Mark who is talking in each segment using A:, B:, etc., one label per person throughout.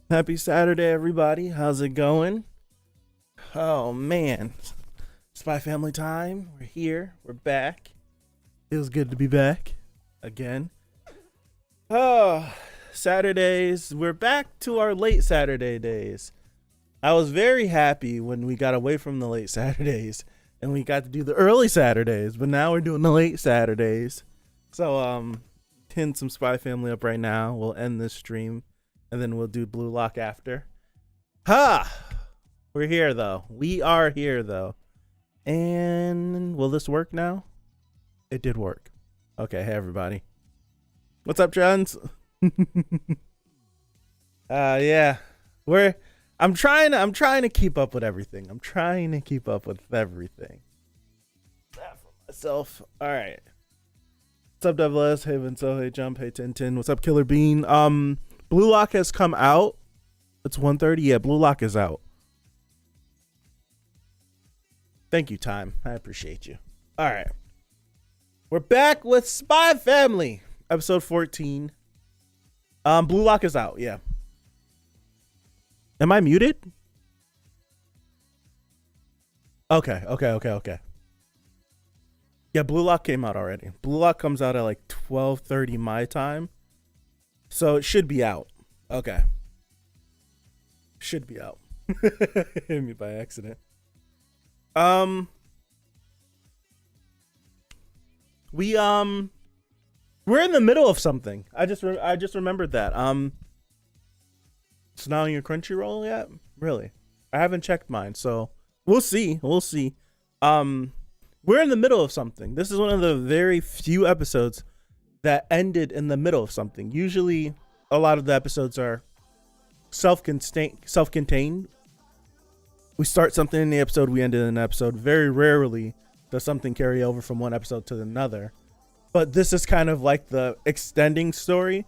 A: Happy Saturday, everybody. How's it going? Oh, man. Spy Family time. We're here. We're back. Feels good to be back again. Oh, Saturdays. We're back to our late Saturday days. I was very happy when we got away from the late Saturdays and we got to do the early Saturdays, but now we're doing the late Saturdays. So, pin some Spy Family up right now. We'll end this stream and then we'll do Blue Lock after. Ha! We're here though. We are here though. And will this work now? It did work. Okay, hey everybody. What's up, Johns? Yeah. I'm trying to keep up with everything. That for myself. Alright. What's up, Devil S? Hey Vincenzo, hey Jump, hey Tintin. What's up, Killer Bean? Blue Lock has come out. It's 1:30. Yeah, Blue Lock is out. Thank you, Time. I appreciate you. All right. We're back with Spy Family, episode 14. Blue Lock is out. Yeah. Am I muted? Okay. Yeah, Blue Lock came out already. Blue Lock comes out at like 12:30 my time. So it should be out. Okay. Should be out. Hit me by accident. We're in the middle of something. I just remembered that. It's not on your Crunchyroll yet? Really? I haven't checked mine, so we'll see. We're in the middle of something. This is one of the very few episodes that ended in the middle of something. Usually a lot of the episodes are self-contained. We start something in the episode, we end it in an episode. Very rarely does something carry over from one episode to another. But this is kind of like the extending story.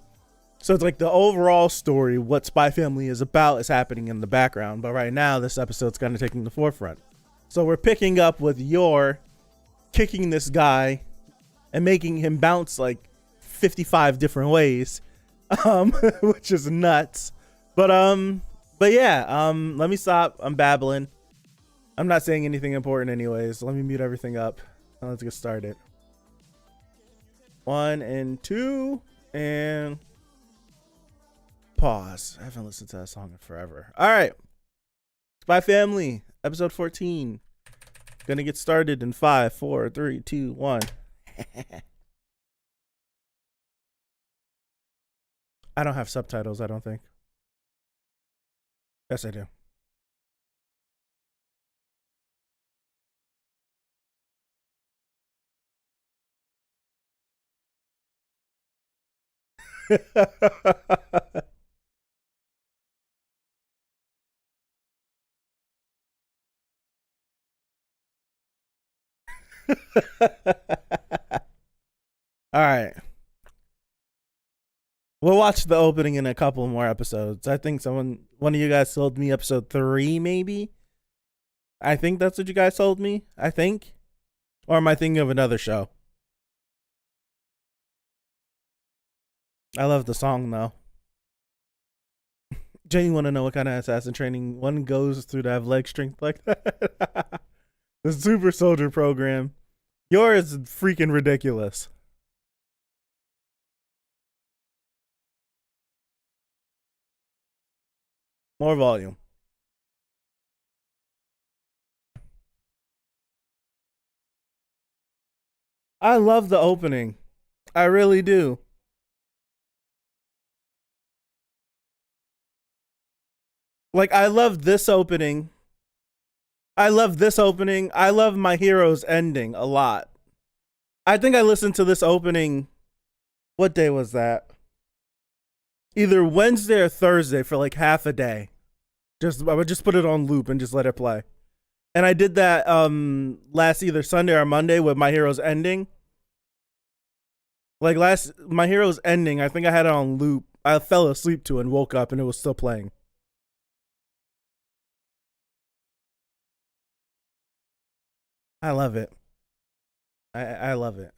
A: So it's like the overall story, what Spy Family is about, is happening in the background. But right now, this episode's kind of taking the forefront. So we're picking up with Yor kicking this guy and making him bounce like 55 different ways, which is nuts. But yeah, let me stop. I'm babbling. I'm not saying anything important anyways. Let me mute everything up and let's get started. 1 and 2 and pause. I haven't listened to that song in forever. All right, Spy Family, episode 14. Gonna get started in 5, 4, 3, 2, 1. I don't have subtitles, I don't think. Yes, I do. All right. We'll watch the opening in a couple more episodes. I think one of you guys sold me episode 3, maybe. I think that's what you guys sold me. I think. Or am I thinking of another show? I love the song though. Jenny, want to know what kind of assassin training one goes through to have leg strength like that? The super soldier program. Yours is freaking ridiculous. More volume. I love the opening. I really do. Like, I love this opening. I love My Hero's ending a lot. I think I listened to this opening. What day was that? Either Wednesday or Thursday for like half a day. I would just put it on loop and just let it play. And I did that last either Sunday or Monday with My Hero's ending. Like My Hero's ending, I think I had it on loop. I fell asleep to it and woke up and it was still playing. I love it. I love it.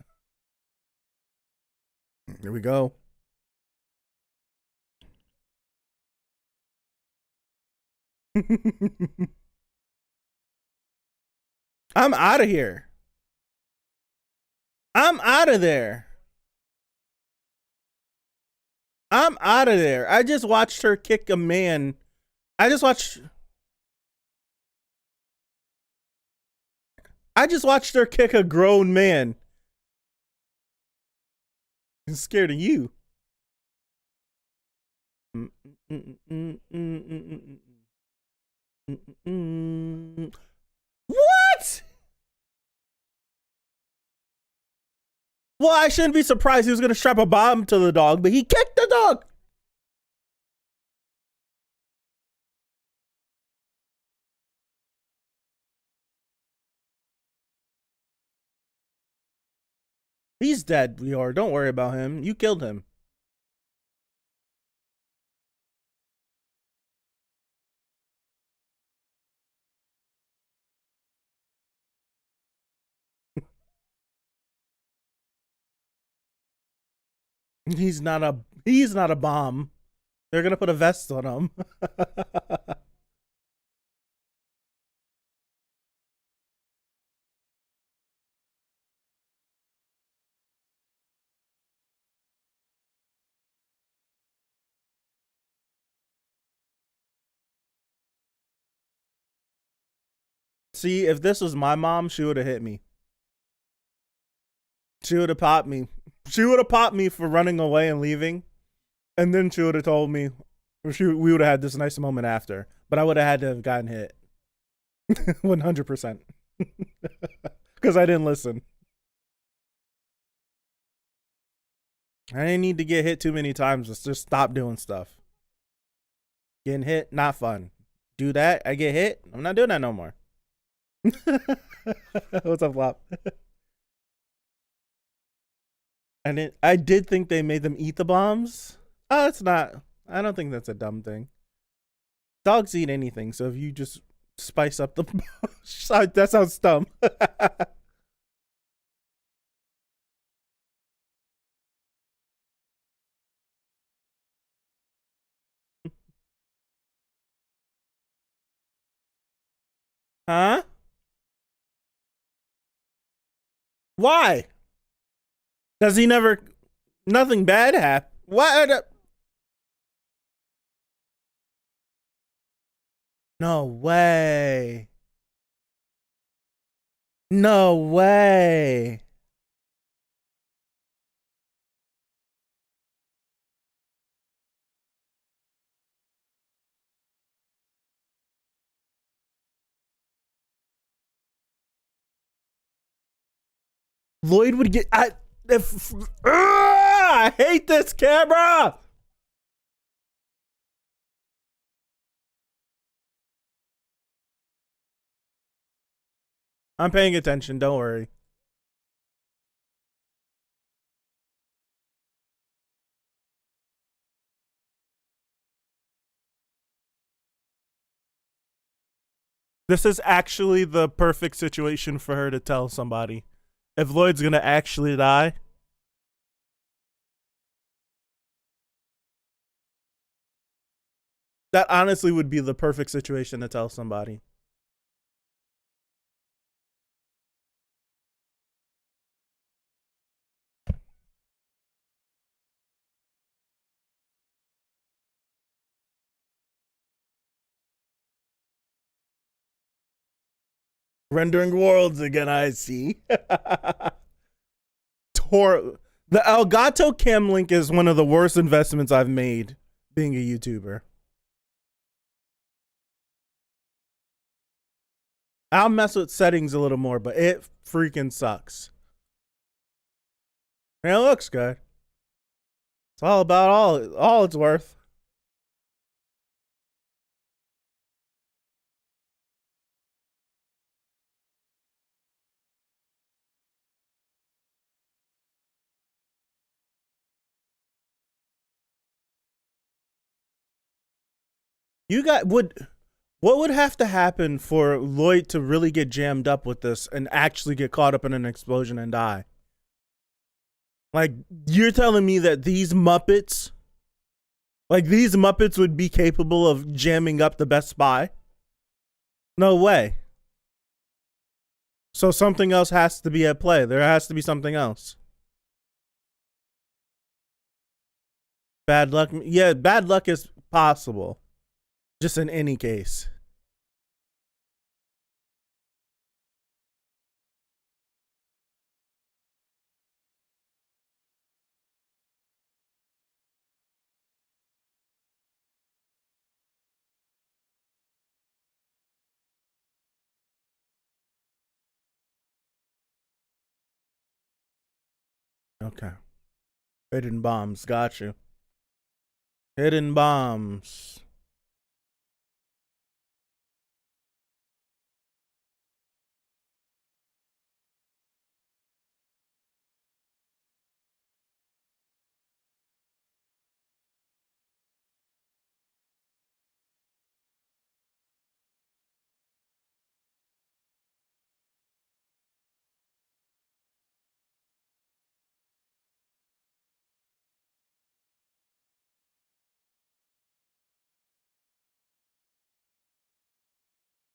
A: Here we go. I'm out of here. I'm out of there. I'm out of there. I just watched her kick a man. I just watched her kick a grown man. I'm scared of you. What? Well, I shouldn't be surprised he was going to strap a bomb to the dog, but he kicked the dog. He's dead, Lior. Don't worry about him. You killed him. He's not a bomb. They're gonna put a vest on him. See, if this was my mom, she would have hit me. She would have popped me. She would have popped me for running away and leaving. And then she would have told me, we would have had this nice moment after. But I would have had to have gotten hit. 100%. Because I didn't listen. I didn't need to get hit too many times. Let's just stop doing stuff. Getting hit, not fun. Do that, I get hit. I'm not doing that no more. What's up, Flop? And I did think they made them eat the bombs. Oh, it's not. I don't think that's a dumb thing. Dogs eat anything, so if you just spice up the that sounds dumb. Huh? Why? Does he never? Nothing bad happen. What? No way. No way. Lloyd would get. I hate this camera. I'm paying attention. Don't worry. This is actually the perfect situation for her to tell somebody. If Lloyd's gonna actually die. That honestly would be the perfect situation to tell somebody. Rendering worlds again, I see. The Elgato Cam Link is one of the worst investments I've made being a YouTuber. I'll mess with settings a little more, but it freaking sucks. And it looks good. It's all about all it's worth. What would have to happen for Lloyd to really get jammed up with this and actually get caught up in an explosion and die? Like, you're telling me that these Muppets would be capable of jamming up the best spy? No way. So something else has to be at play. There has to be something else. Bad luck. Yeah, bad luck is possible. Just in any case. Okay. Hidden bombs. Got you. Hidden bombs.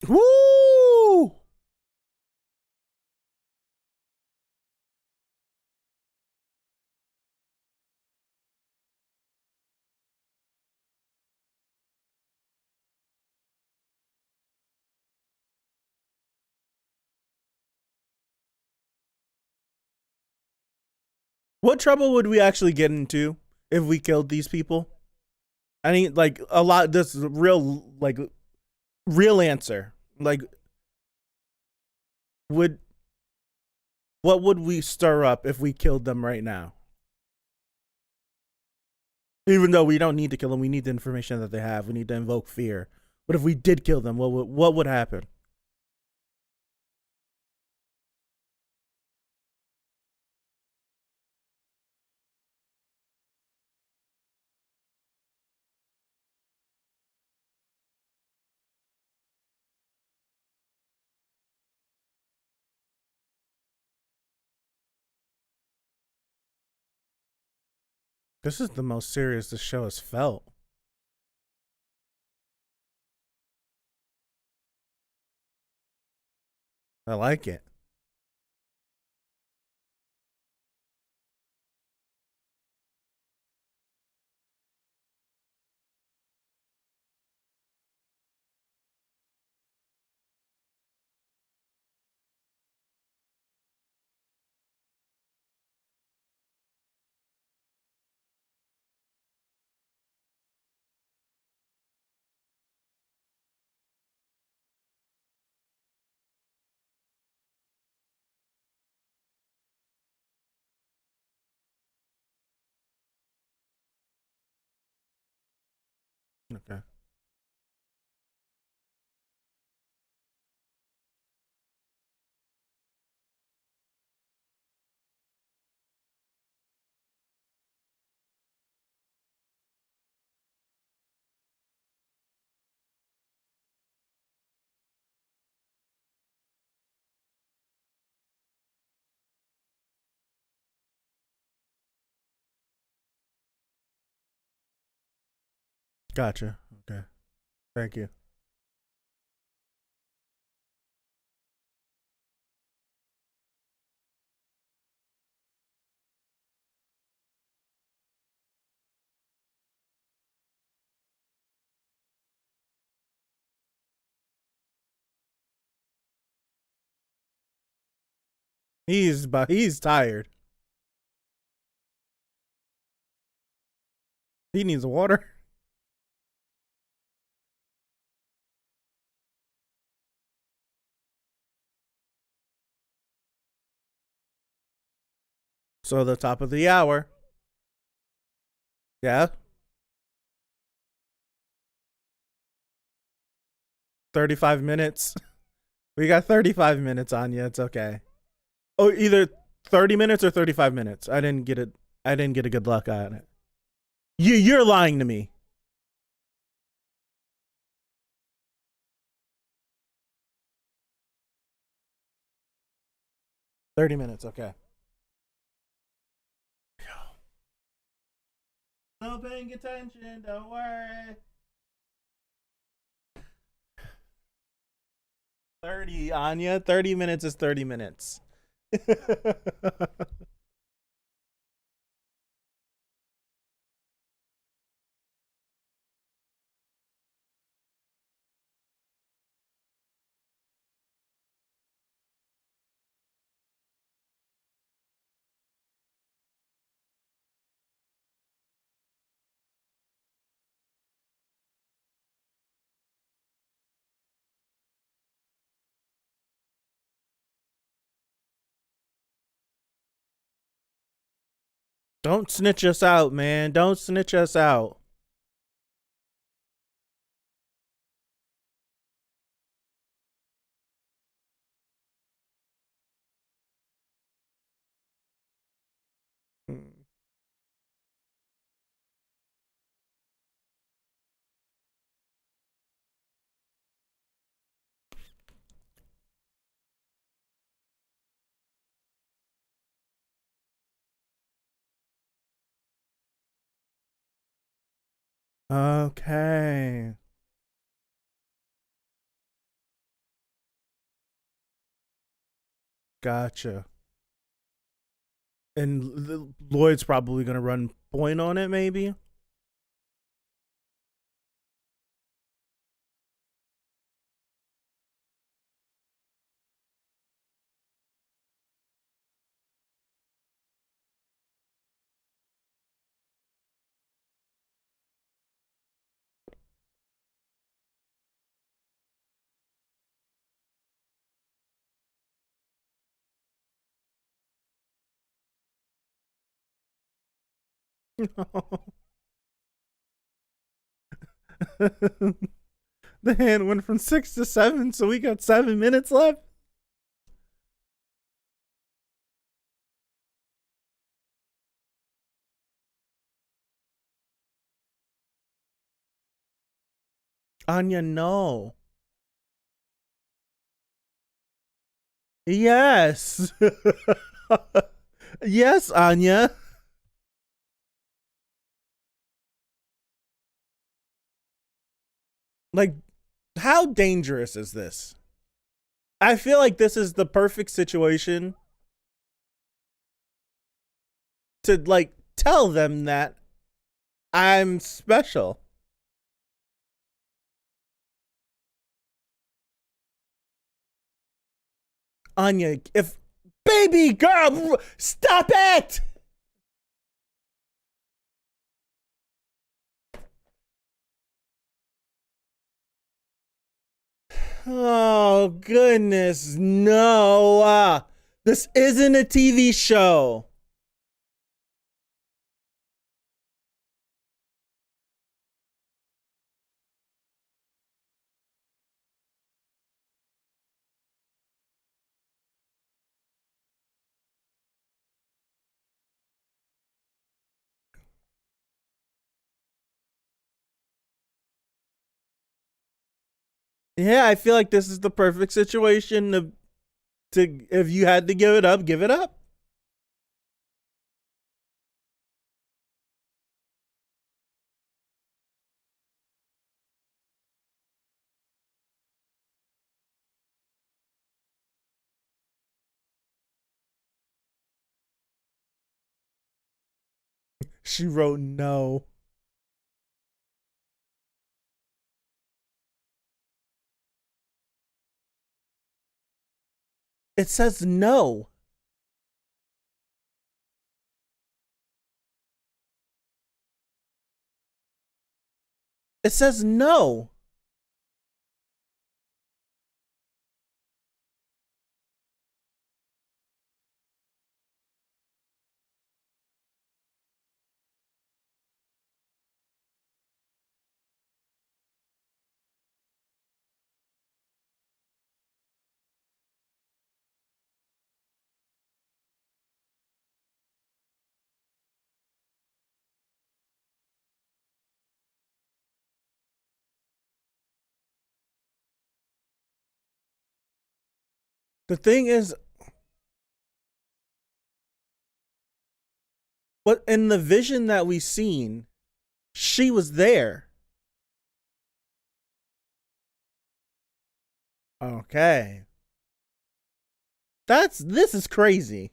A: Woo! What trouble would we actually get into if we killed these people? I mean, like a lot. This real, like, real answer. Like, would what would we stir up if we killed them right now? Even though we don't need to kill them, we need the information that they have. We need to invoke fear. But if we did kill them, what would happen? This is the most serious this show has felt. I like it. Okay. Gotcha. Okay. Thank you. He's tired. He needs water. So the top of the hour. Yeah. 35 minutes. We got 35 minutes on you. It's okay. Oh, either 30 minutes or 35 minutes. I didn't get it. I didn't get a good look on it. You're lying to me. 30 minutes. Okay. No paying attention. Don't worry. 30, Anya. 30 minutes is 30 minutes. Don't snitch us out, man. Don't snitch us out. Okay. Gotcha. And Lloyd's probably going to run point on it, maybe? The hand went from 6 to 7, so we got 7 minutes left. Anya, no. Yes. Yes, Anya. Like, how dangerous is this? I feel like this is the perfect situation to, like, tell them that I'm special. Anya, if baby girl, stop it! Oh goodness, no! This isn't a TV show. Yeah, I feel like this is the perfect situation to if you had to give it up, give it up. She wrote no. It says no. It says no. The thing is, what in the vision that we seen, she was there. Okay. This is crazy.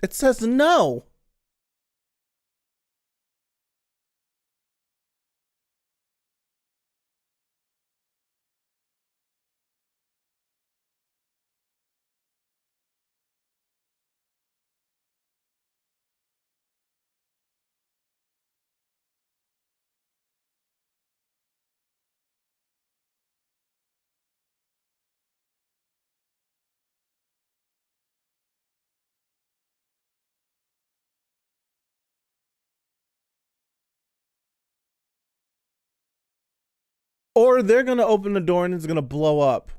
A: It says no. Or they're gonna open the door and it's gonna blow up.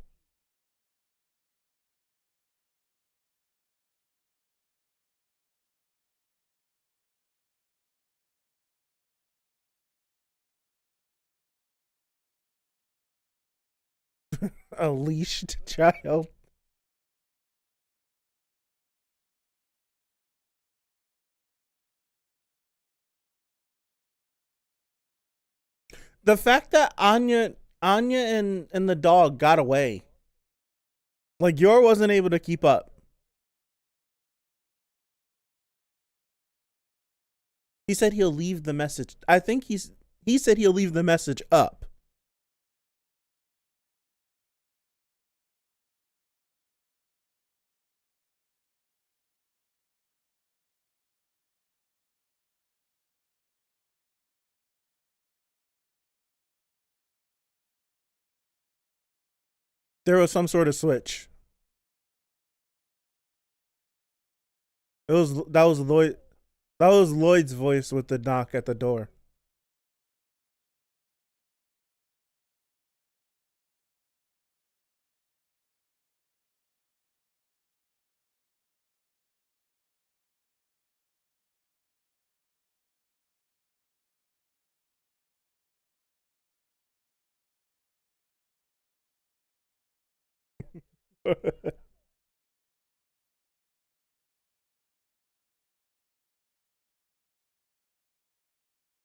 A: A leashed child. The fact that Anya and the dog got away. Like Yor wasn't able to keep up. He said he'll leave the message. I think he said he'll leave the message up. There was some sort of switch. It was that was Lloyd. That was Lloyd's voice with the knock at the door.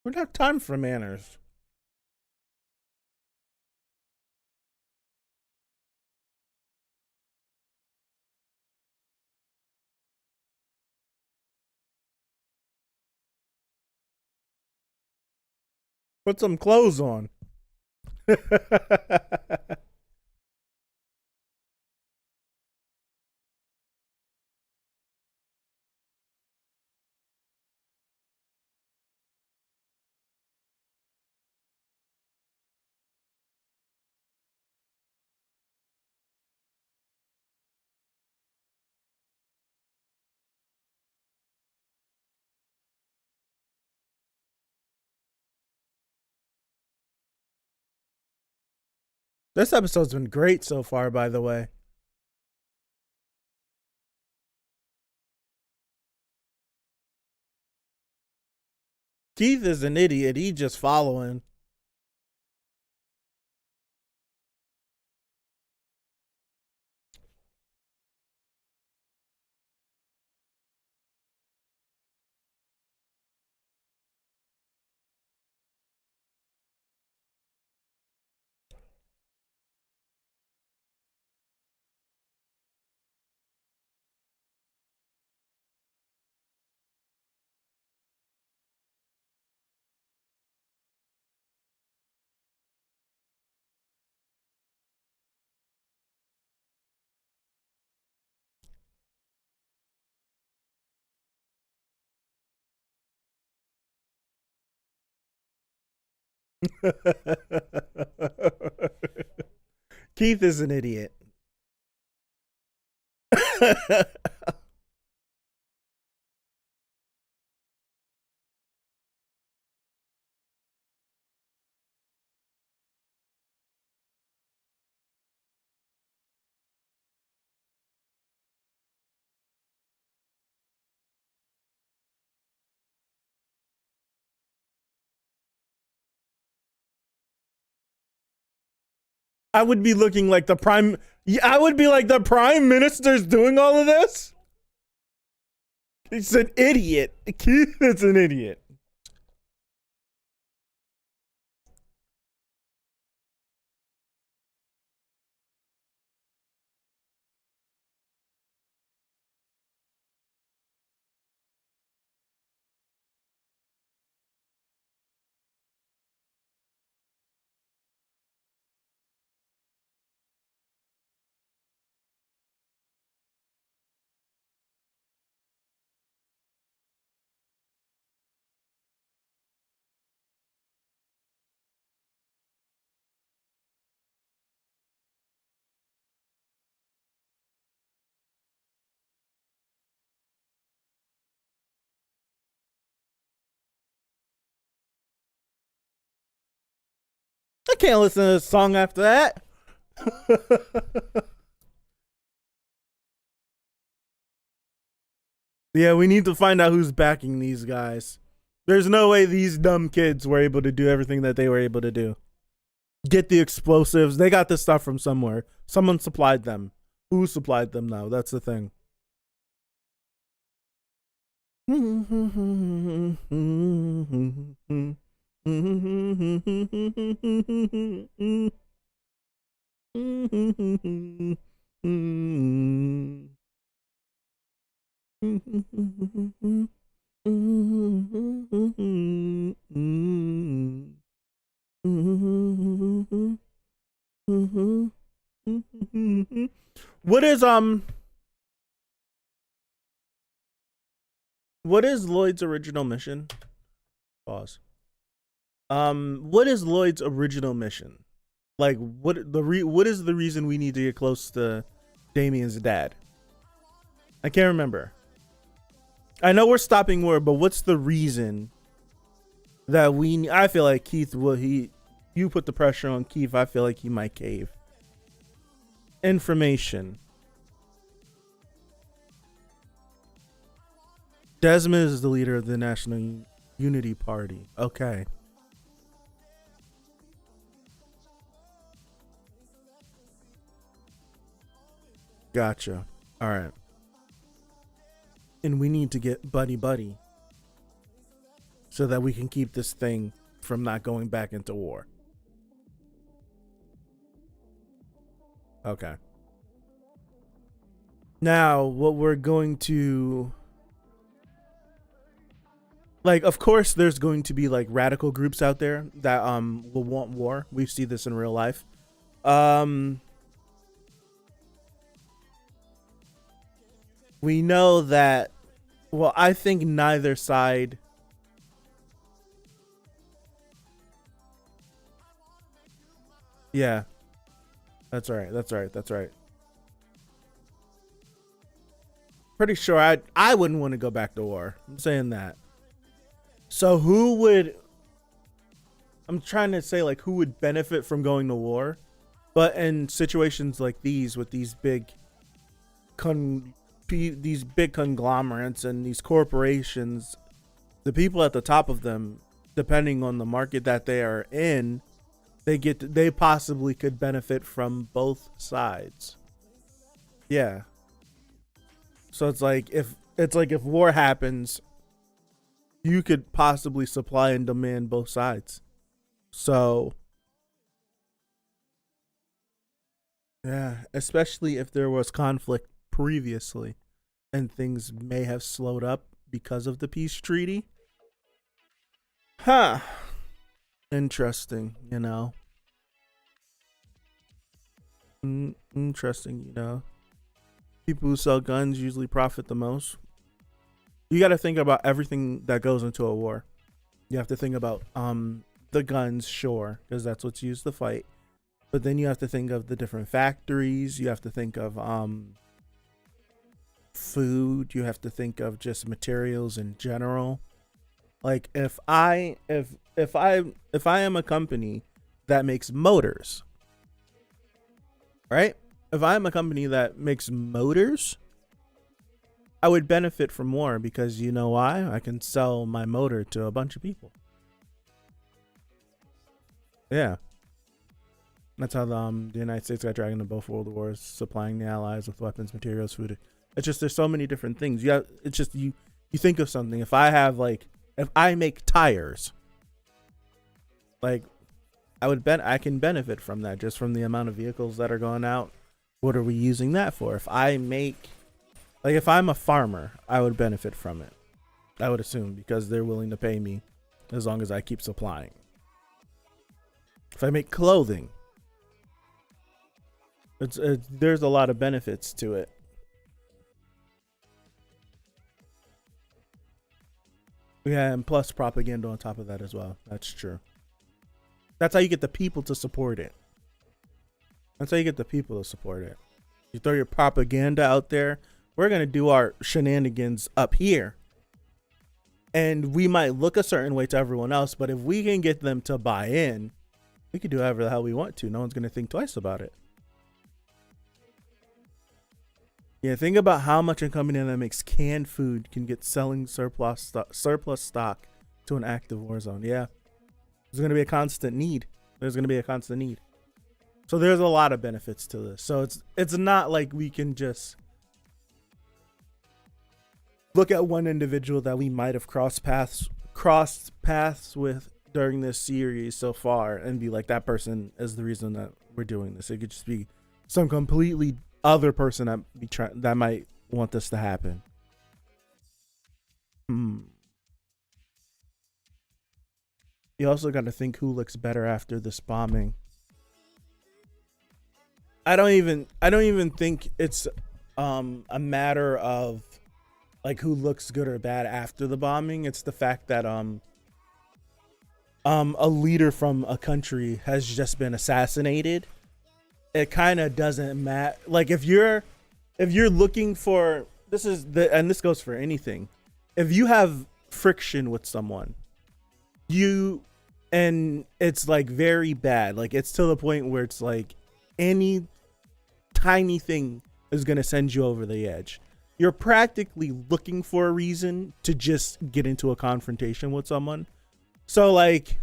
A: We don't have time for manners. Put some clothes on. This episode's been great so far, by the way. Keith is an idiot. He just following. Keith is an idiot. I would be looking like the prime. Yeah, I would be like, the prime minister's doing all of this? He's an idiot. Keith is an idiot. I can't listen to this song after that. Yeah, we need to find out who's backing these guys. There's no way these dumb kids were able to do everything that they were able to do. Get the explosives. They got this stuff from somewhere. Someone supplied them. Who supplied them now? That's the thing. What is Lloyd's original mission? Pause. What is Lloyd's original mission? Like, what is the reason we need to get close to Damien's dad? I can't remember. I know we're stopping war, but what's the reason that I feel like Keith will you put the pressure on Keith. I feel like he might cave. Information. Desmond is the leader of the National Unity Party. Okay. Gotcha. All right. And we need to get buddy so that we can keep this thing from not going back into war. Okay. Now, what we're going to... Like, of course, there's going to be, like, radical groups out there that will want war. We see this in real life. We know that... Well, I think neither side... Yeah. That's right. That's right. That's right. Pretty sure I wouldn't want to go back to war. I'm saying that. So who would... I'm trying to say, like, who would benefit from going to war? But in situations like these, with these big conglomerates and these corporations, the people at the top of them, depending on the market that they are in, they possibly could benefit from both sides. Yeah. So it's like if war happens, you could possibly supply and demand both sides. So yeah, especially if there was conflict previously and things may have slowed up because of the peace treaty. Huh. Interesting, you know. Interesting, you know. People who sell guns usually profit the most. You got to think about everything that goes into a war. You have to think about the guns, sure, because that's what's used to fight. But then you have to think of the different factories. You have to think of food. You have to think of just materials in general. Like if I am a company that makes motors, right? If I'm a company that makes motors, I would benefit from more because you know why? I can sell my motor to a bunch of people. Yeah. That's how the United States got dragged into both world wars, supplying the Allies with weapons, materials, food. It's just there's so many different things. It's just you think of something. If I make tires, like I can benefit from that just from the amount of vehicles that are going out. What are we using that for? If I'm a farmer, I would benefit from it. I would assume because they're willing to pay me as long as I keep supplying. If I make clothing, there's a lot of benefits to it. Yeah, and plus propaganda on top of that as well. That's true. That's how you get the people to support it. You throw your propaganda out there. We're going to do our shenanigans up here. And we might look a certain way to everyone else, but if we can get them to buy in, we can do whatever the hell we want to. No one's going to think twice about it. Yeah, think about how much a company that makes canned food can get selling surplus stock to an active war zone. Yeah. There's going to be a constant need. So there's a lot of benefits to this. So it's not like we can just look at one individual that we might have crossed paths with during this series so far and be like, that person is the reason that we're doing this. It could just be some completely other person that might want this to happen. You also got to think who looks better after this bombing. I don't even think it's a matter of like who looks good or bad after the bombing. It's the fact that a leader from a country has just been assassinated. It kind of doesn't matter. Like if you're looking for and this goes for anything. If you have friction with someone, and it's like very bad. Like it's to the point where it's like any tiny thing is going to send you over the edge. You're practically looking for a reason to just get into a confrontation with someone. So like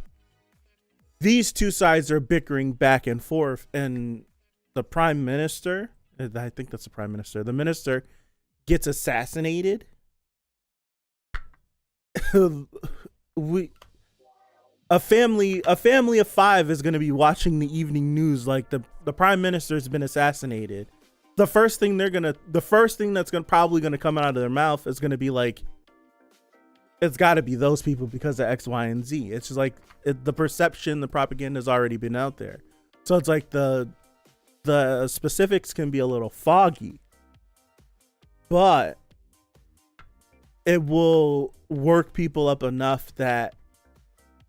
A: these two sides are bickering back and forth, and the prime minister, I think that's the prime minister, the minister gets assassinated. A family of 5 is going to be watching the evening news like the prime minister has been assassinated. The first thing that's probably going to come out of their mouth is going to be like, it's got to be those people because of X, Y, and Z. It's just like the perception, the propaganda has already been out there. So it's like the specifics can be a little foggy, but it will work people up enough that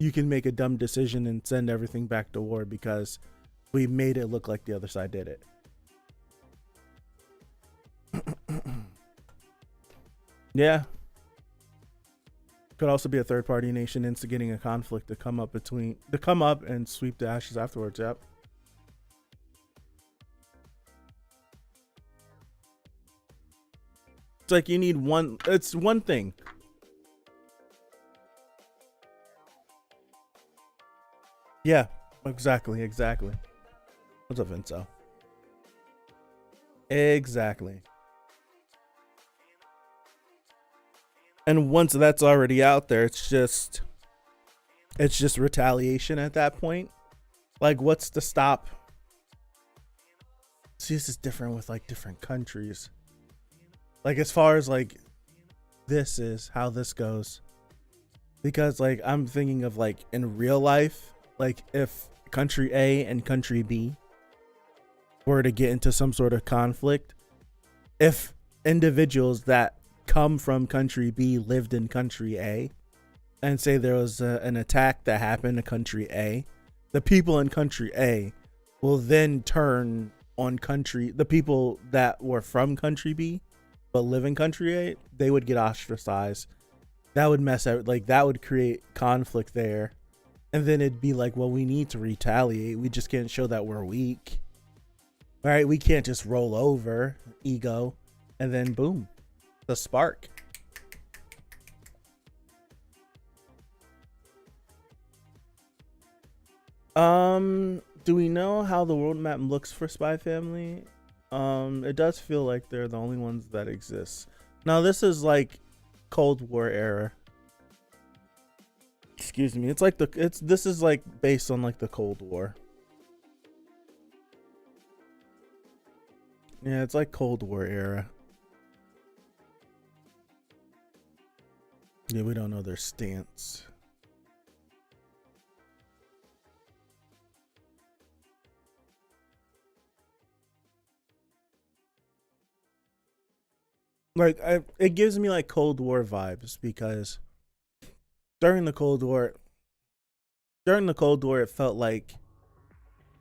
A: you can make a dumb decision and send everything back to war because we made it look like the other side did it. Yeah. Could also be a third party nation instigating a conflict to come up and sweep the ashes afterwards. Yep. It's like you need it's one thing. Yeah, exactly. What's up, Vinco? Exactly. And once that's already out there, it's just retaliation at that point. Like, what's to stop? See, this is different with like different countries. Like as far as like this is how this goes. Because like I'm thinking of like in real life, like if country A and country B were to get into some sort of conflict, if individuals that come from country B lived in country A and say there was an attack that happened in country A, the people in country A will then turn on the people that were from country B but live in country A, they would get ostracized. That would that would create conflict there. And then it'd be like, well, we need to retaliate. We just can't show that we're weak. All right, we can't just roll over, ego, and then boom, the spark. do we know how the world map looks for Spy Family? It does feel like they're the only ones that exist. Now this is like Cold War era. Excuse me. It's like this is like based on like the Cold War. Yeah, it's like Cold War era. Yeah, we don't know their stance. Like it gives me like Cold War vibes because during the Cold War, it felt like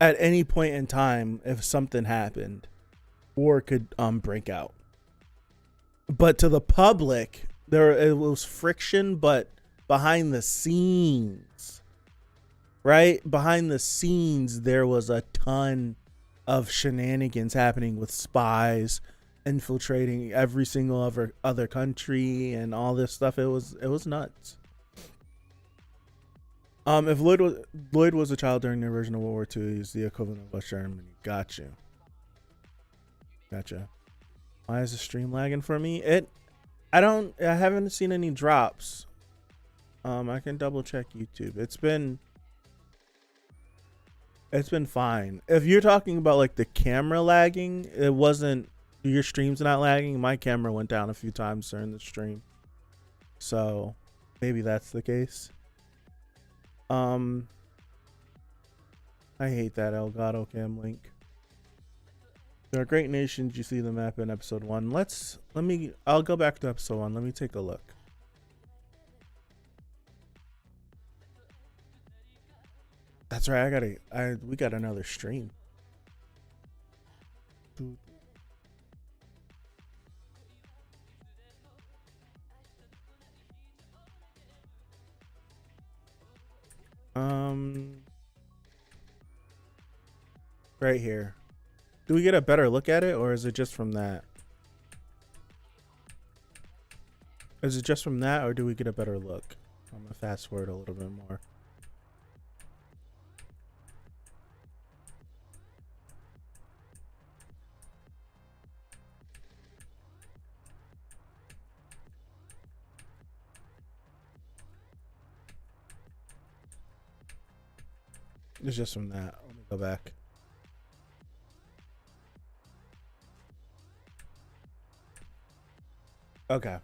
A: at any point in time, if something happened, war could break out. But to the public, it was friction, but behind the scenes, right? Behind the scenes, there was a ton of shenanigans happening with spies infiltrating every single other country and all this stuff. It was nuts. If Lloyd was a child during the original World War II, he's the equivalent of West Germany. Gotcha. Why is the stream lagging for me? I haven't seen any drops. I can double check YouTube. It's been fine. If you're talking about like the camera lagging, it wasn't. Your stream's not lagging. My camera went down a few times during the stream, so maybe that's the case. I hate that Elgato cam link. There are great nations. You see the map in episode 1. I'll go back to episode 1. Let me take a look. That's right. We got another stream. Right here. Do we get a better look at it, or is it just from that? Is it just from that, or do we get a better look? I'm gonna fast forward a little bit more. It's just from that. Let me go back. Okay.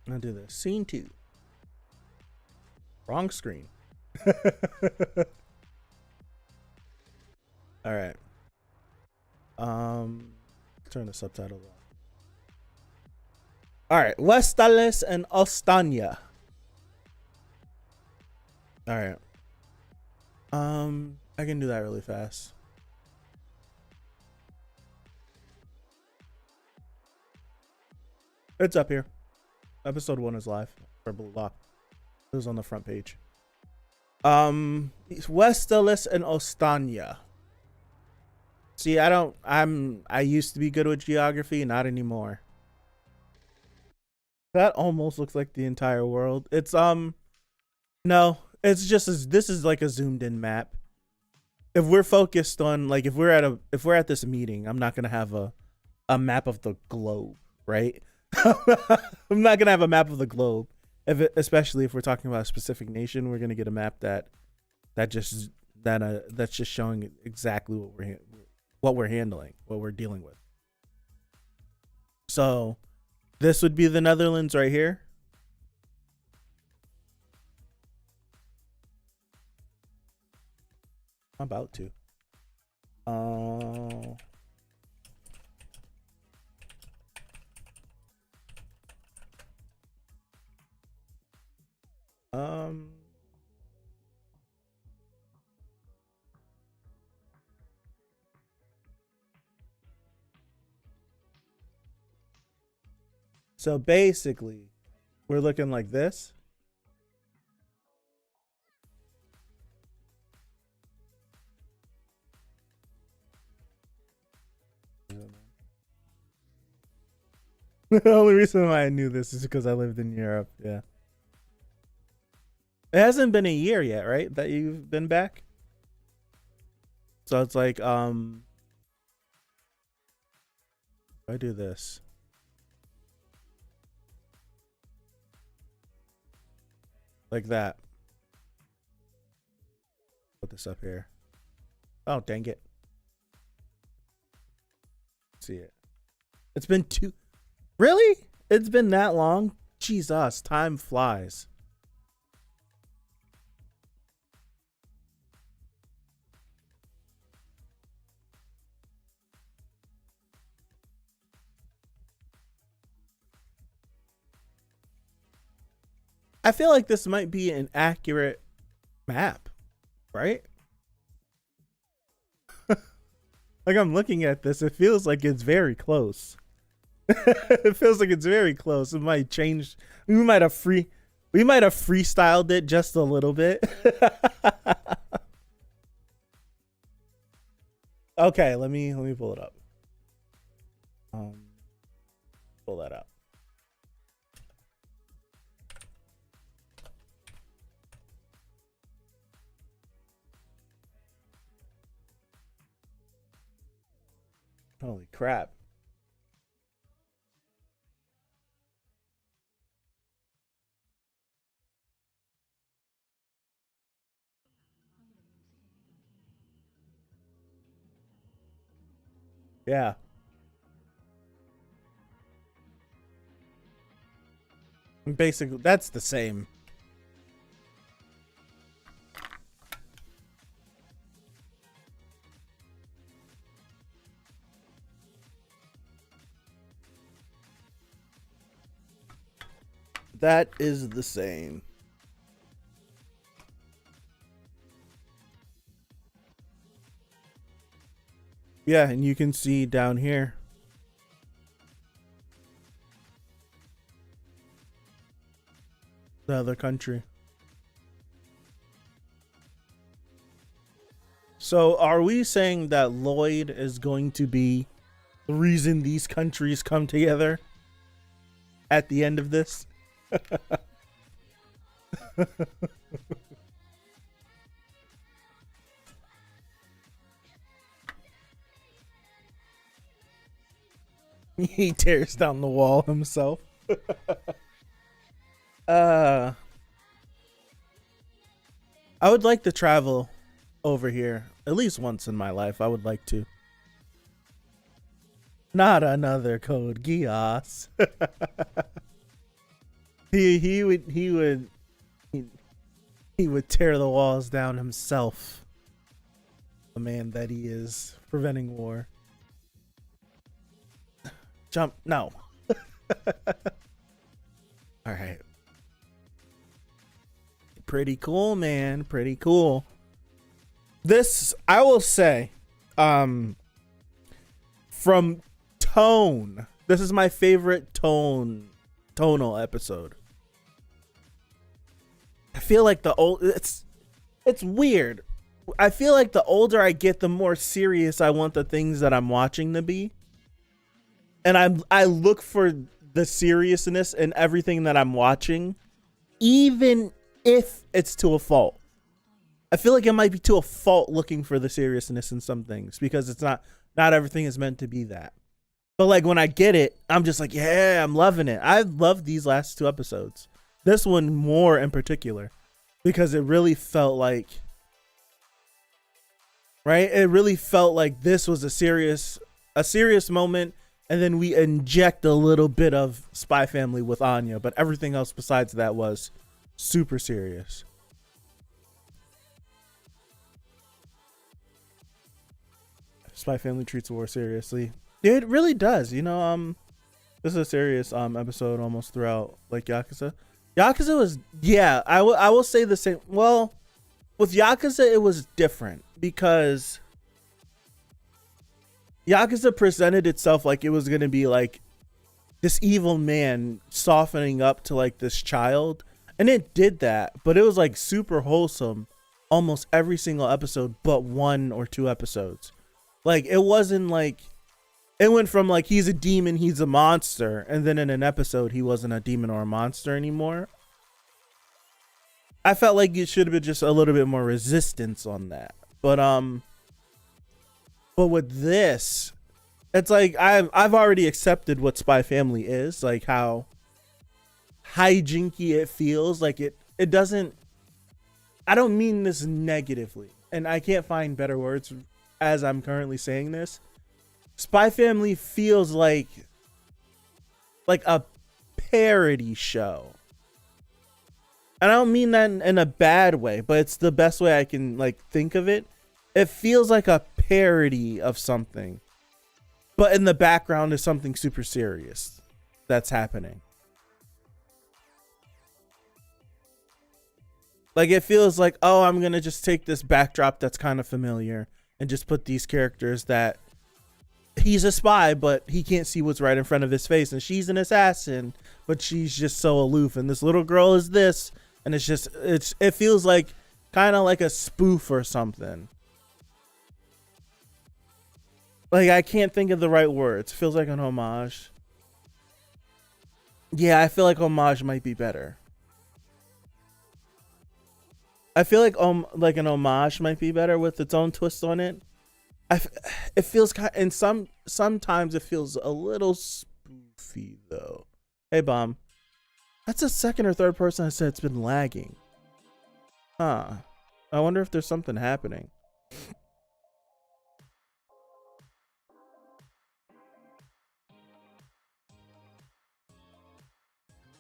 A: I'll do this. Scene 2. Wrong screen. All right. Turn the subtitles off. All right. Vestales and Ostania. All right. I can do that really fast. It's up here. Episode 1 is live for Blue Lock. It was on the front page. Vestales and Ostania. See, I used to be good with geography, not anymore. That almost looks like the entire world. It's no, it's just this is like a zoomed in map. If we're focused on like if we're at this meeting, I'm not gonna have a map of the globe, right? I'm not gonna have a map of the globe. Especially if we're talking about a specific nation, we're gonna get a map that's just showing exactly what we're handling, what we're dealing with. So this would be the Netherlands right here. I'm about to. So basically, we're looking like this. The only reason why I knew this is because I lived in Europe. Yeah. It hasn't been a year yet, right? That you've been back. So it's like, I do this like that. Put this up here. Oh, dang it. See it. It's been really? It's been that long? Jesus, time flies. I feel like this might be an accurate map, right? Like I'm looking at this, it feels like it's very close. It feels like it's very close. It might change. We might have freestyled it just a little bit. Okay, let me pull it up. Pull that up. Holy crap. Yeah. Basically, that's the same. That is the same. Yeah, and you can see down here. The other country. So are we saying that Lloyd is going to be the reason these countries come together at the end of this? He tears down the wall himself. I would like to travel over here at least once in my life. I would like to. Not another Code Geass. he would tear the walls down himself. The man that he is, preventing war. Jump. No. All right. Pretty cool, man. Pretty cool. This, I will say, from tone, this is my favorite tonal episode. I feel like it's weird. I feel like the older I get, the more serious I want the things that I'm watching to be. And I look for the seriousness in everything that I'm watching, even if it's to a fault. I feel like it might be to a fault looking for the seriousness in some things, because it's not everything is meant to be that. But like when I get it, I'm just like, yeah, I'm loving it. I love these last two episodes. This one more in particular, because it really felt like, right? It really felt like this was a serious moment. And then we inject a little bit of Spy Family with Anya, but everything else besides that was super serious. Spy Family treats war seriously. It really does. You know, this is a serious episode almost throughout, like Yakuza. Yakuza was, yeah, I will say the same. Well, with Yakuza, it was different because Yakuza presented itself like it was going to be like this evil man softening up to like this child. And it did that, but it was like super wholesome almost every single episode, but 1 or 2 episodes. Like it wasn't like, it went from like he's a demon, he's a monster, and then in an episode he wasn't a demon or a monster anymore. I felt like it should have been just a little bit more resistance on that. But with this, it's like I've already accepted what Spy Family is, like how hijinky it feels. Like it doesn't, I don't mean this negatively, and I can't find better words as I'm currently saying this. Spy Family feels like a parody show. And I don't mean that in a bad way, but it's the best way I can like think of it. It feels like a parody of something, but in the background is something super serious that's happening. Like it feels like, oh, I'm gonna just take this backdrop that's kind of familiar and just put these characters that he's a spy, but he can't see what's right in front of his face, and she's an assassin, but she's just so aloof, and this little girl is this, and it feels like kind of like a spoof or something. Like I can't think of the right words. It feels like an homage. Yeah, I feel like homage might be better. I feel like an homage might be better with its own twist on it. It feels kind, and sometimes it feels a little spoofy though. Hey, Bomb. That's the second or third person I said it's been lagging. Huh. I wonder if there's something happening.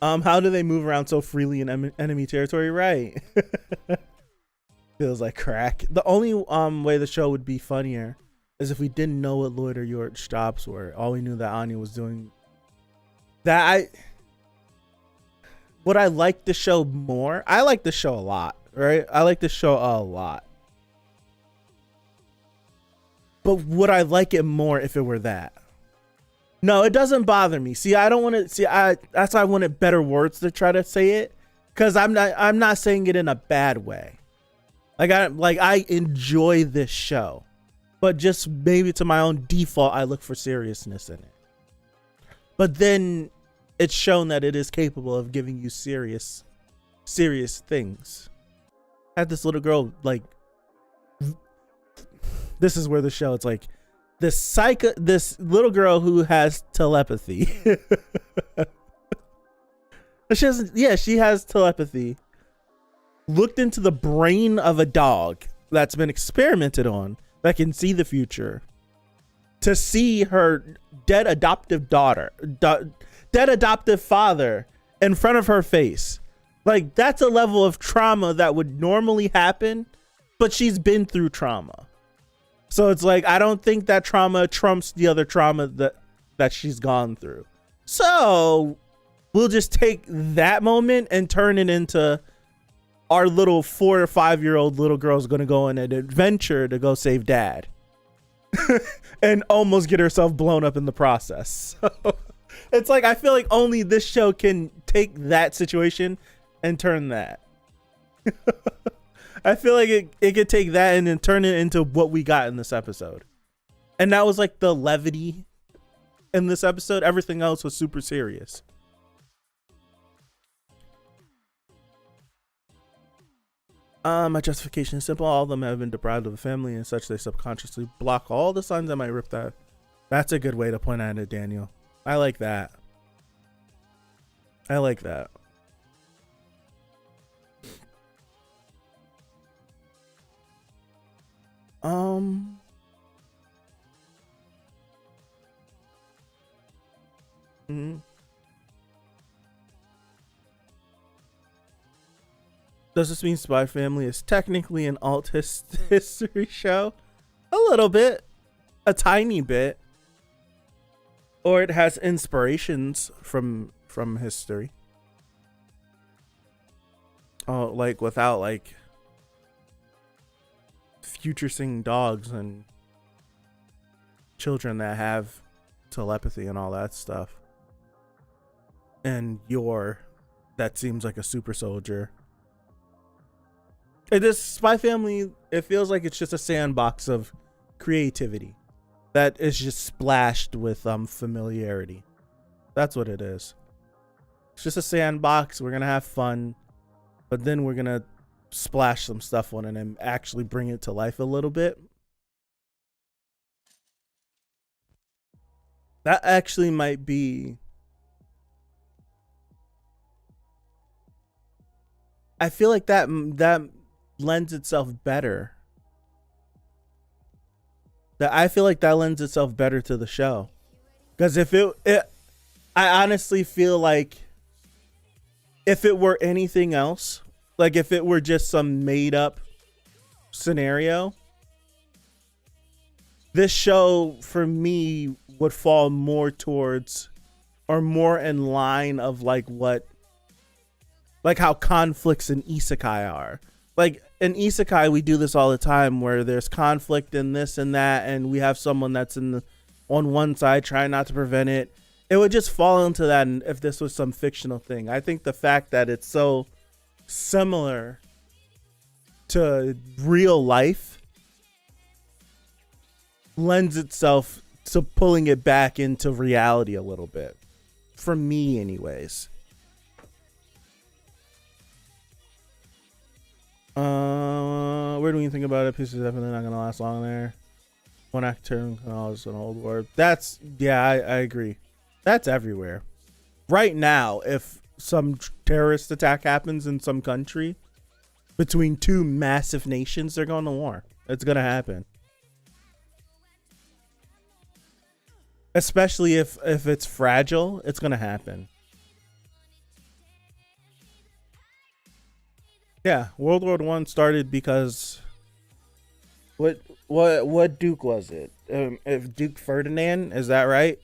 A: How do they move around so freely in enemy territory? Right. Feels like crack. The only way the show would be funnier is if we didn't know what Lloyd or York's jobs were. All we knew that Anya was doing. Would I like the show more? I like the show a lot, right? I like the show a lot. But would I like it more if it were that? No, it doesn't bother me. See, I don't want to see. That's why I wanted better words to try to say it, because I'm not saying it in a bad way. I enjoy this show, but just maybe to my own default, I look for seriousness in it. But then it's shown that it is capable of giving you serious things. I had this little girl, like, this is where the show, it's like this little girl who has telepathy. She has telepathy. Looked into the brain of a dog that's been experimented on that can see the future, to see her dead adoptive father in front of her face. Like, that's a level of trauma that would normally happen, but she's been through trauma. So it's like, I don't think that trauma trumps the other trauma that she's gone through. So we'll just take that moment and turn it into our little 4 or 5 year old little girl's going to go on an adventure to go save dad and almost get herself blown up in the process. So it's like, I feel like only this show can take that situation and turn that. I feel like it could take that and then turn it into what we got in this episode. And that was like the levity in this episode. Everything else was super serious. My justification is simple. All of them have been deprived of a family and such. They subconsciously block all the signs that might rip that. That's a good way to point at it, Daniel. I like that. I like that. Does this mean Spy Family is technically an alt history show? A little bit. A tiny bit. Or it has inspirations from history. Oh, like without like future seeing dogs and children that have telepathy and all that stuff. And that seems like a super soldier. This Spy Family, it feels like it's just a sandbox of creativity that is just splashed with familiarity. That's what it is. It's just a sandbox. We're gonna have fun. but then we're gonna splash some stuff on it and actually bring it to life a little bit. That actually might be. I feel like that lends itself better. I feel like that lends itself better to the show, because if I honestly feel like if it were anything else, like if it were just some made up scenario, this show for me would fall more towards or more in line of like how conflicts in isekai are. Like in isekai, we do this all the time where there's conflict in this and that, and we have someone that's on one side trying not to prevent it. It would just fall into that if this was some fictional thing. I think the fact that it's so similar to real life lends itself to pulling it back into reality a little bit. For me, anyways. Where do we think about it? Pieces definitely not gonna last long there. One actor can cause an old war. That's I agree. That's everywhere. Right now, if some terrorist attack happens in some country between two massive nations, they're going to war. It's gonna happen. Especially if it's fragile, it's gonna happen. Yeah, World War I started because what Duke was it? If Duke Ferdinand, is that right?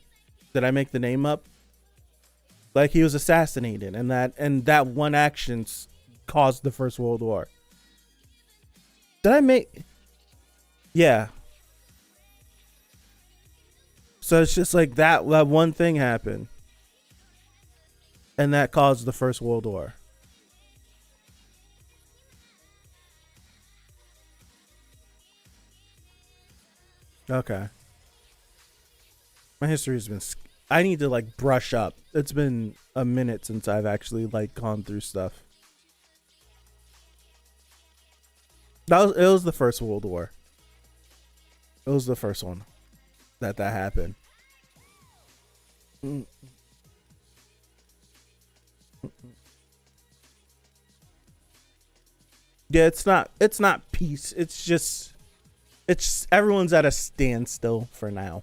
A: Did I make the name up? Like he was assassinated, and that one action caused the First World War. Did I make? Yeah. So it's just like that one thing happened, and that caused the First World War. Okay. My history has been. I need to like brush up. It's been a minute since I've actually like gone through stuff. It was the First World War. It was the first one that happened. Yeah, it's not peace. It's everyone's at a standstill for now.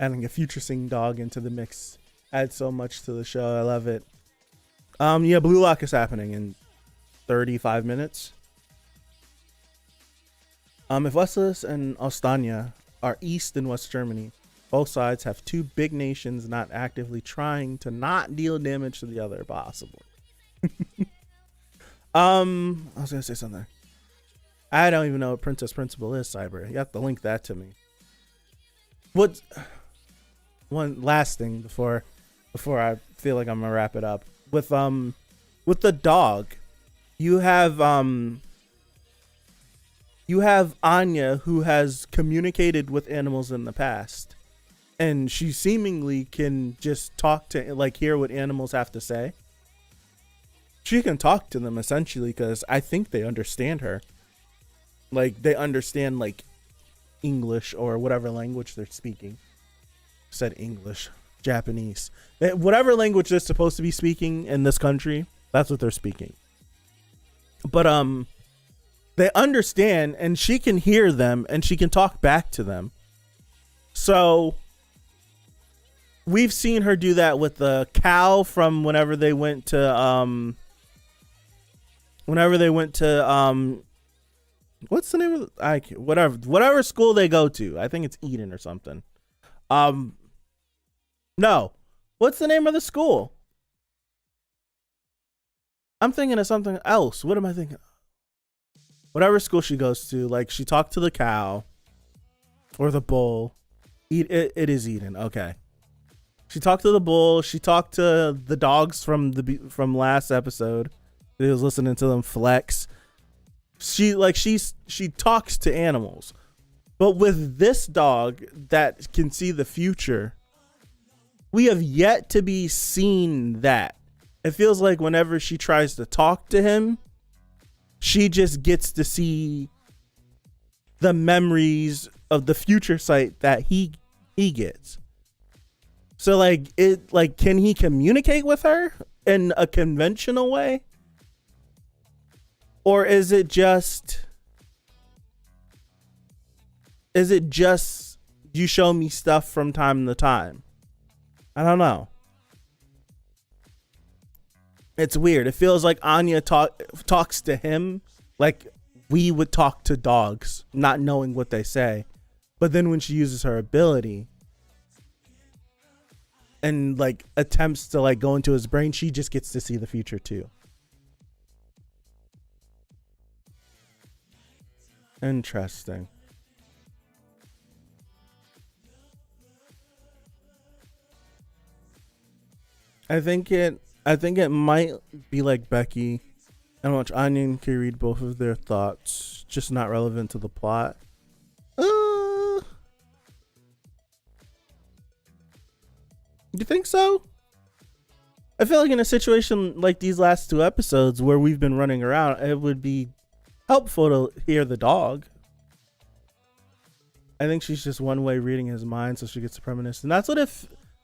A: Adding a future sing dog into the mix adds so much to the show. I love it. Yeah, Blue Lock is happening in 35 minutes. If Wesselis and Ostania are East and West Germany, both sides have two big nations not actively trying to not deal damage to the other possible. I was gonna say something. I don't even know what Princess Principal is, Cyber. You have to link that to me. What? One last thing before I feel like I'm gonna wrap it up with the dog. You have Anya, who has communicated with animals in the past, and she seemingly can just talk to, like, hear what animals have to say. She can talk to them essentially because I think they understand her. Like, they understand like English or whatever language they're speaking. Said English, Japanese, whatever language they're supposed to be speaking in this country, that's what they're speaking. But they understand, and she can hear them, and she can talk back to them. So we've seen her do that with the cow from whenever they went to what's the name of whatever school they go to. I think it's Eden or something. No. What's the name of the school? I'm thinking of something else. What am I thinking? Whatever school she goes to, like, she talked to the cow or the bull. It is Eden. Okay. She talked to the bull. She talked to the dogs from last episode. He was listening to them flex. She talks to animals. But with this dog that can see the future, We have yet to be seen that. It feels like whenever she tries to talk to him, she just gets to see the memories of the future sight that he gets. So like can he communicate with her in a conventional way? Or is it just you show me stuff from time to time? I don't know. It's weird. It feels like Anya talks to him like we would talk to dogs, not knowing what they say. But then when she uses her ability and like attempts to like go into his brain, she just gets to see the future too. Interesting. I think it might be like Becky and watch Onion can read both of their thoughts, just not relevant to the plot. You think so? I feel like in a situation like these last two episodes where we've been running around, it would be helpful to hear the dog. I think she's just one way reading his mind so she gets a premonition. And that's what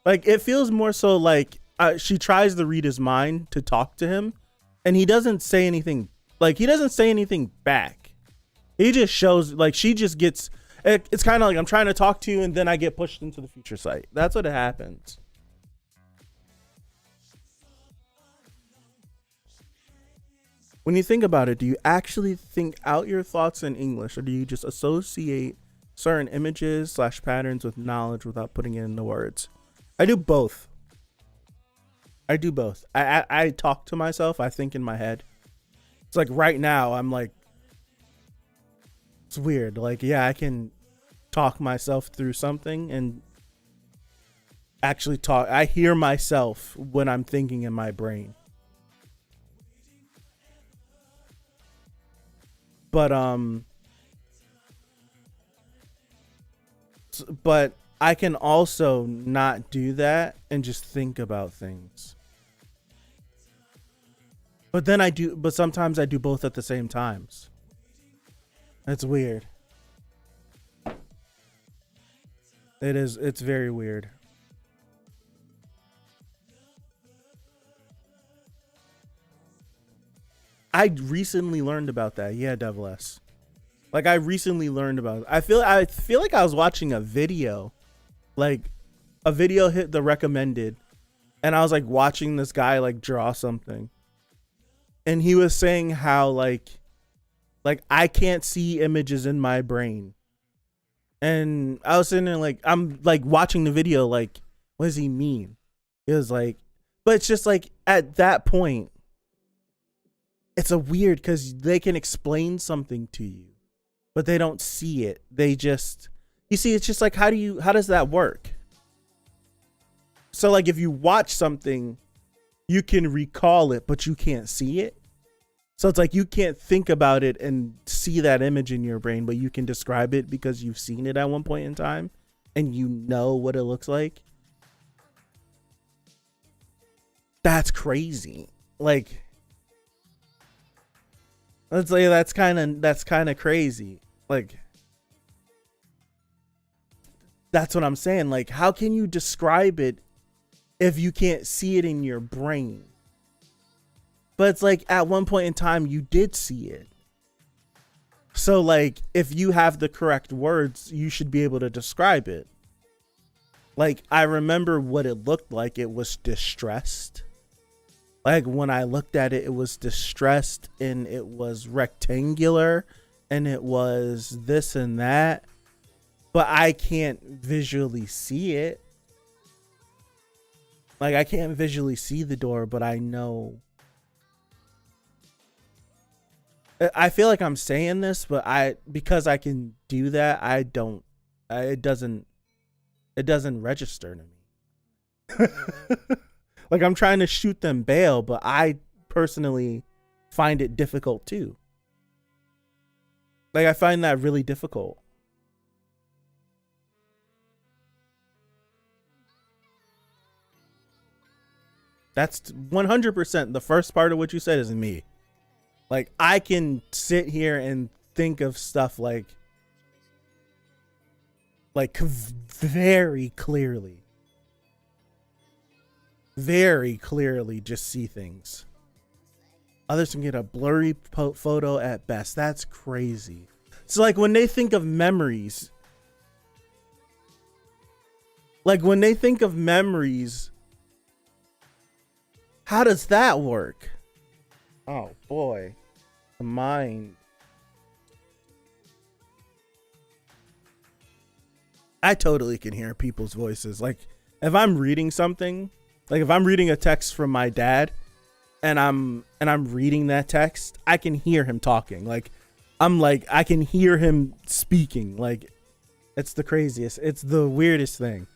A: it feels more so like she tries to read his mind to talk to him and he doesn't say anything. Like he doesn't say anything back. He just shows like she just gets it's kind of like I'm trying to talk to you and then I get pushed into the future sight. That's what happens. When you think about it, do you actually think out your thoughts in English or do you just associate certain images / patterns with knowledge without putting it into words? I do both. I talk to myself. I think in my head. It's like right now I'm like, it's weird. Like, yeah, I can talk myself through something and actually talk. I hear myself when I'm thinking in my brain. But I can also not do that and just think about things. But sometimes I do both at the same times. It's weird. It's very weird. I recently learned about that. Yeah, Devil S. Like I recently learned about it. I feel like I was watching a video. Like a video hit the recommended and I was like watching this guy like draw something. And he was saying how like I can't see images in my brain. And I was sitting there like I'm like watching the video like what does he mean? It was like but it's just like at that point it's a weird because they can explain something to you, but they don't see it. They just, you see, it's just like, how does that work? So like if you watch something, you can recall it, but you can't see it. So it's like you can't think about it and see that image in your brain, but you can describe it because you've seen it at one point in time and you know what it looks like. That's crazy. Like, let's say that's kind of crazy. Like, that's what I'm saying. Like, how can you describe it if you can't see it in your brain? But it's like at one point in time you did see it. So like if you have the correct words, you should be able to describe it. Like I remember what it looked like. It was distressed. Like when I looked at it, it was distressed and it was rectangular and it was this and that, but I can't visually see it. Like I can't visually see the door, but I know. I feel like I'm saying this, but because I can do that, it doesn't register to me. Like I'm trying to shoot them bail, but I personally find it difficult too. Like I find that really difficult. That's 100%. The first part of what you said is me. Like, I can sit here and think of stuff like very clearly just see things. Others can get a blurry photo at best. That's crazy. So like when they think of memories, how does that work? Oh boy, the mind. I totally can hear people's voices. Like if I'm reading something, like if I'm reading a text from my dad and I'm reading that text, I can hear him talking. Like I can hear him speaking. Like it's the craziest. It's the weirdest thing.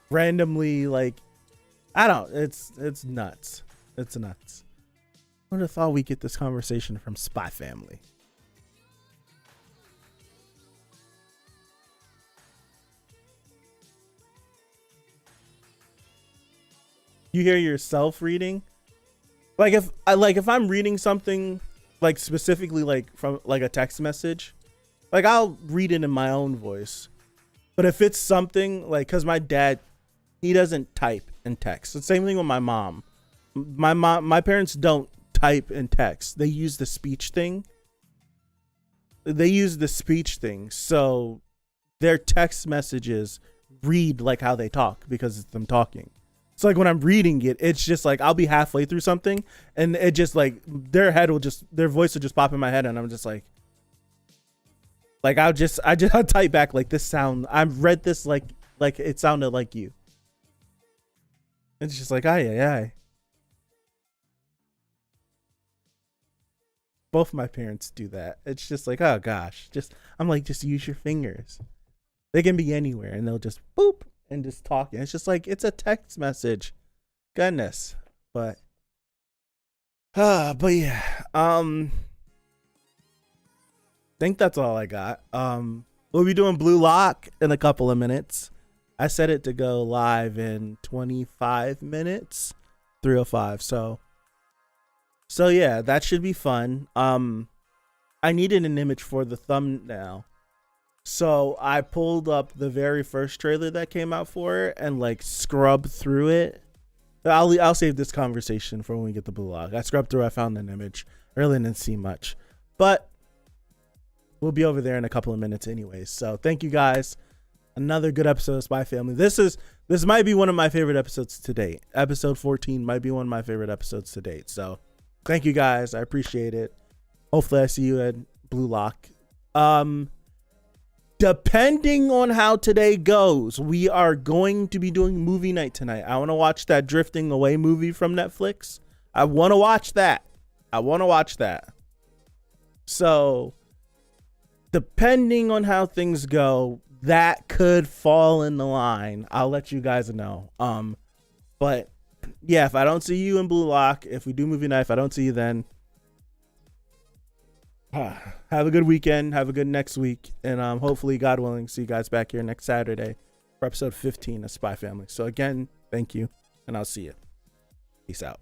A: Randomly, like it's nuts. It's nuts. I would have thought we'd get this conversation from Spy Family. You hear yourself reading? Like if I'm reading something like specifically like from like a text message, like I'll read it in my own voice. But if it's something like, cause my dad, he doesn't type and text. The same thing with my mom. My parents don't type and text. They use the speech thing. So their text messages read like how they talk because it's them talking. So like when I'm reading it, it's just like I'll be halfway through something and it just like their voice will just pop in my head and I'm just like I'll type back like this sound. I've read this like it sounded like you. It's just like aye. Both my parents do that. It's just like, oh gosh, I'm like, just use your fingers. They can be anywhere and they'll just boop and just talk. And it's just like, it's a text message. Goodness. But yeah. Think that's all I got. We'll be doing Blue Lock in a couple of minutes. I set it to go live in 25 minutes, 3:05. So yeah, that should be fun. I needed an image for the thumbnail. So I pulled up the very first trailer that came out for it and like scrubbed through it. I'll save this conversation for when we get the Blue Lock. I scrubbed through, I found an image. I really didn't see much. But we'll be over there in a couple of minutes anyways. So thank you guys. Another good episode of Spy Family. This might be one of my favorite episodes to date. Episode 14 might be one of my favorite episodes to date. So thank you guys. I appreciate it. Hopefully I see you at Blue Lock. Depending on how today goes, we are going to be doing movie night tonight. I want to watch that Drifting Away movie from Netflix. I want to watch that. So depending on how things go, that could fall in the line. I'll let you guys know. But yeah, if I don't see you in Blue Lock, if we do movie night, if I don't see you then, have a good weekend. Have a good next week. And hopefully, God willing, see you guys back here next Saturday for episode 15 of Spy Family. So again, thank you, and I'll see you. Peace out.